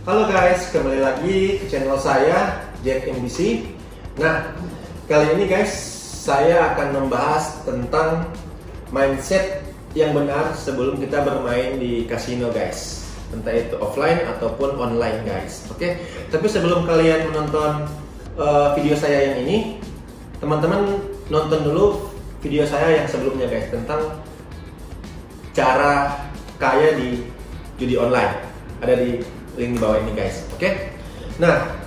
Halo guys, kembali lagi ke channel saya Jack MBC. Nah, kali ini guys saya akan membahas tentang mindset yang benar sebelum kita bermain di kasino guys. Entah itu offline ataupun online guys. Oke, tapi sebelum kalian menonton video saya yang ini, teman-teman nonton dulu video saya yang sebelumnya guys, tentang cara kaya di judi online. Ada di link di bawah ini guys. Oke. Nah,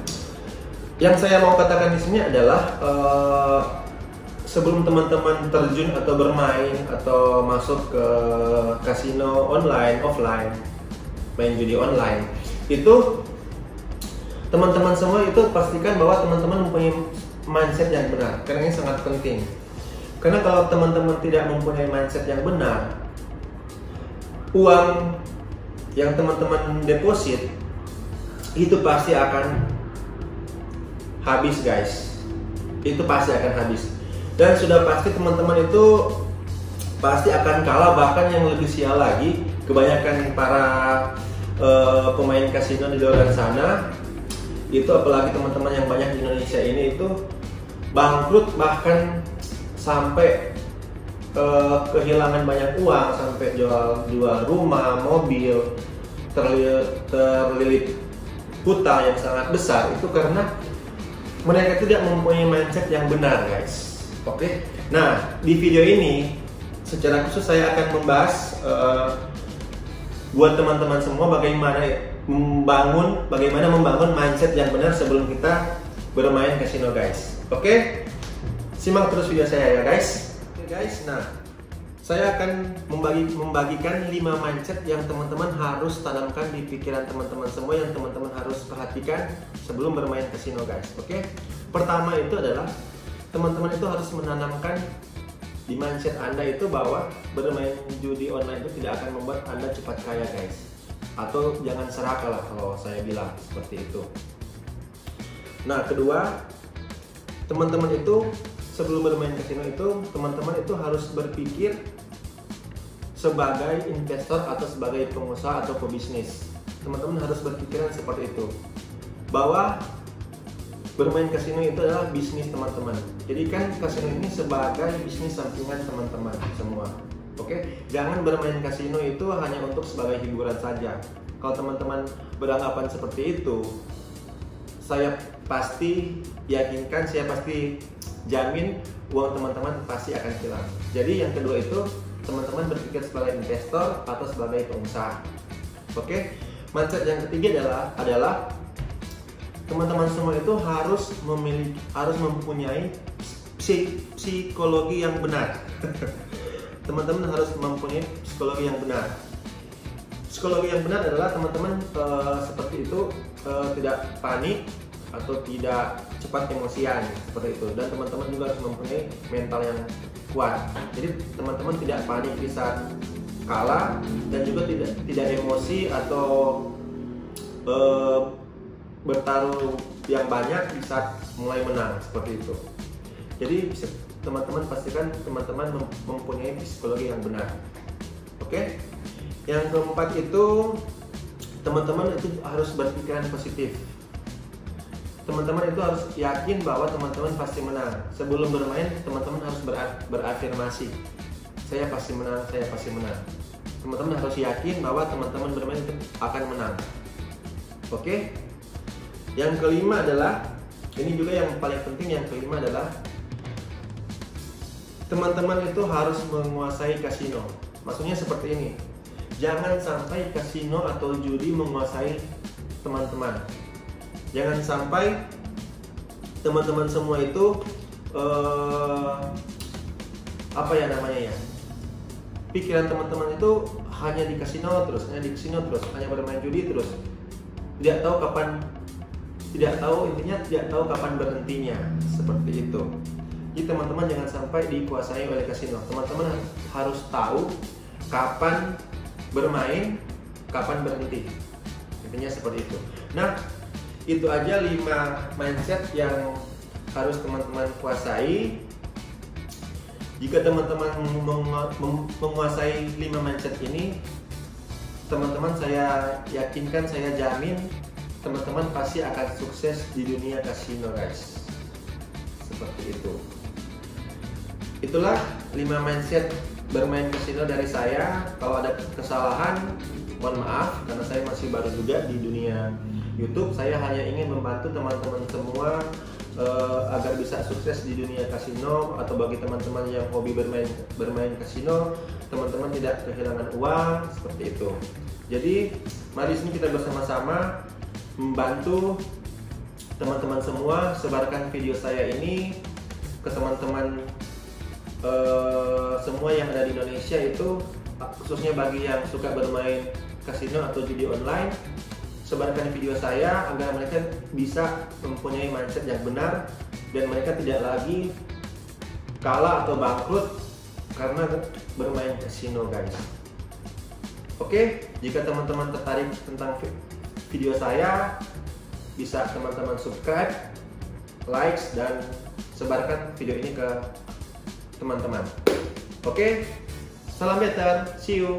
yang saya mau katakan di sini adalah sebelum teman-teman terjun atau bermain atau masuk ke kasino online, offline, main judi online, itu teman-teman semua itu pastikan bahwa teman-teman mempunyai mindset yang benar. Karena ini sangat penting. Karena kalau teman-teman tidak mempunyai mindset yang benar, uang yang teman-teman deposit itu pasti akan habis guys. Itu pasti akan habis. Dan sudah pasti teman-teman itu pasti akan kalah, bahkan yang lebih sial lagi, kebanyakan para pemain kasino di luar sana itu, apalagi teman-teman yang banyak di Indonesia ini, itu bangkrut, bahkan sampai kehilangan banyak uang, sampai jual rumah, mobil, terlilit hutang yang sangat besar. Itu karena mereka tidak mempunyai mindset yang benar guys. Oke. Nah, di video ini secara khusus saya akan membahas buat teman-teman semua bagaimana membangun mindset yang benar sebelum kita bermain kasino guys. Oke. Simak terus video saya ya guys. Oke guys, nah saya akan membagikan 5 mindset yang teman-teman harus tanamkan di pikiran teman-teman semua, yang teman-teman harus perhatikan sebelum bermain kasino guys. Oke. Pertama itu adalah teman-teman itu harus menanamkan di mindset Anda itu bahwa bermain judi online itu tidak akan membuat Anda cepat kaya guys. Atau jangan serakah lah kalau saya bilang seperti itu. Nah, kedua, teman-teman itu sebelum bermain kasino itu, teman-teman itu harus berpikir sebagai investor atau sebagai pengusaha atau pebisnis. Teman-teman harus berpikiran seperti itu, bahwa bermain kasino itu adalah bisnis teman-teman. Jadikan kasino ini sebagai bisnis sampingan teman-teman semua. Oke, jangan bermain kasino itu hanya untuk sebagai hiburan saja. Kalau teman-teman beranggapan seperti itu, saya pasti yakinkan, saya pasti jamin uang teman-teman pasti akan hilang. Jadi yang kedua itu, teman-teman berpikir sebagai investor atau sebagai pengusaha. Oke. Mindset yang ketiga adalah teman-teman semua itu harus mempunyai psikologi yang benar. Teman-teman harus mempunyai psikologi yang benar. Psikologi yang benar adalah teman-teman seperti itu, tidak panik atau tidak cepat emosian seperti itu, dan teman-teman juga harus mempunyai mental yang kuat. Jadi teman-teman tidak panik di saat kalah, dan juga tidak emosi atau bertaruh yang banyak di saat mulai menang seperti itu. Jadi teman-teman pastikan teman-teman mempunyai psikologi yang benar. Oke. Yang keempat itu, teman-teman itu harus berpikiran positif. Teman-teman itu harus yakin bahwa teman-teman pasti menang. Sebelum bermain, teman-teman harus berafirmasi, saya pasti menang, saya pasti menang. Teman-teman harus yakin bahwa teman-teman bermain itu akan menang. Oke. Yang kelima adalah, ini juga yang paling penting, yang kelima adalah teman-teman itu harus menguasai kasino. Maksudnya seperti ini, jangan sampai kasino atau judi menguasai teman-teman. Jangan sampai teman-teman semua itu pikiran teman-teman itu hanya di kasino terus, hanya bermain judi terus. Tidak tahu kapan berhentinya, seperti itu. Jadi teman-teman jangan sampai dikuasai oleh kasino. Teman-teman harus tahu kapan bermain, kapan berhenti. Intinya seperti itu. Nah, itu aja 5 mindset yang harus teman-teman kuasai. Jika teman-teman menguasai 5 mindset ini, teman-teman saya yakinkan, saya jamin teman-teman pasti akan sukses di dunia kasino, guys. Seperti itu. Itulah 5 mindset bermain kasino dari saya. Kalau ada kesalahan, mohon maaf karena saya masih baru juga di dunia YouTube. Saya hanya ingin membantu teman-teman semua agar bisa sukses di dunia kasino, atau bagi teman-teman yang hobi bermain kasino, teman-teman tidak kehilangan uang, seperti itu. Jadi mari sini kita bersama-sama membantu teman-teman semua. Sebarkan video saya ini ke teman-teman semua yang ada di Indonesia, itu khususnya bagi yang suka bermain kasino atau judi online. Sebarkan video saya agar mereka bisa mempunyai mindset yang benar dan mereka tidak lagi kalah atau bangkrut karena bermain kasino, guys. Oke, jika teman-teman tertarik tentang video saya, bisa teman-teman subscribe, like, dan sebarkan video ini ke teman-teman. Oke, salam better, see you.